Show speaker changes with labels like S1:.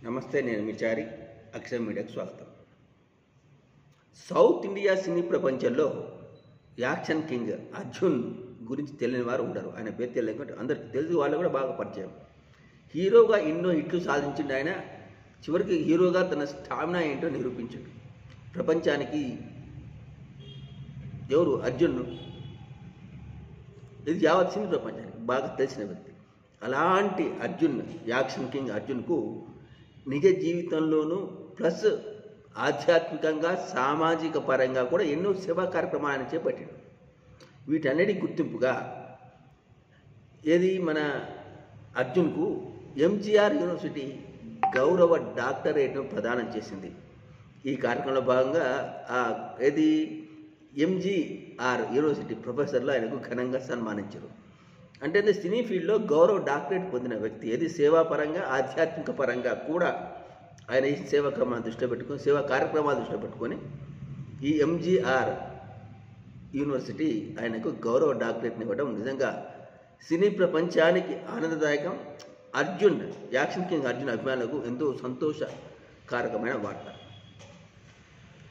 S1: నమస్తే, నేను మీ చారి. అక్షర మీడియాకు స్వాగతం. సౌత్ ఇండియా సినీ ప్రపంచంలో యాక్షన్ కింగ్ అర్జున్ గురించి తెలియని వారు ఉండరు. ఆయన పేరు తెలియకుంటే అందరికి తెలుగు వాళ్ళు కూడా బాగా పరిచయం. హీరోగా ఎన్నో హిట్లు సాధించిండు. ఆయన చివరికి హీరోగా తన స్టామినా ఏంటో నిరూపించాడు ప్రపంచానికి. ఎవరు అర్జున్? ఇది యావత్ సినీ ప్రపంచానికి బాగా తెలిసిన వ్యక్తి. అలాంటి అర్జున్, యాక్షన్ కింగ్ అర్జున్కు నిజ జీవితంలోనూ ప్లస్ ఆధ్యాత్మికంగా సామాజిక పరంగా కూడా ఎన్నో సేవా కార్యక్రమాలను చేపట్టాడు. వీటన్నిటికి గుర్తింపుగా మన అర్జున్కు ఎంజీఆర్ యూనివర్సిటీ గౌరవ డాక్టరేట్ను ప్రదానం చేసింది. ఈ కార్యక్రమంలో భాగంగా ఎంజీఆర్ యూనివర్సిటీ ప్రొఫెసర్లు ఆయనకు ఘనంగా సన్మానించారు. అంటే సినీ ఫీల్డ్లో గౌరవ డాక్టరేట్ పొందిన వ్యక్తి. సేవా పరంగా ఆధ్యాత్మిక పరంగా కూడా ఆయన ఈ సేవా క్రమాన్ని దృష్టిలో పెట్టుకొని, సేవా కార్యక్రమాలు దృష్టిలో పెట్టుకొని ఈ ఎంజీఆర్ యూనివర్సిటీ ఆయనకు గౌరవ డాక్టరేట్ని ఇవ్వడం నిజంగా సినీ ప్రపంచానికి ఆనందదాయకం. అర్జున్, యాక్షన్ కింగ్ అర్జున్ అభిమానులకు ఎంతో సంతోషకారకమైన వార్త.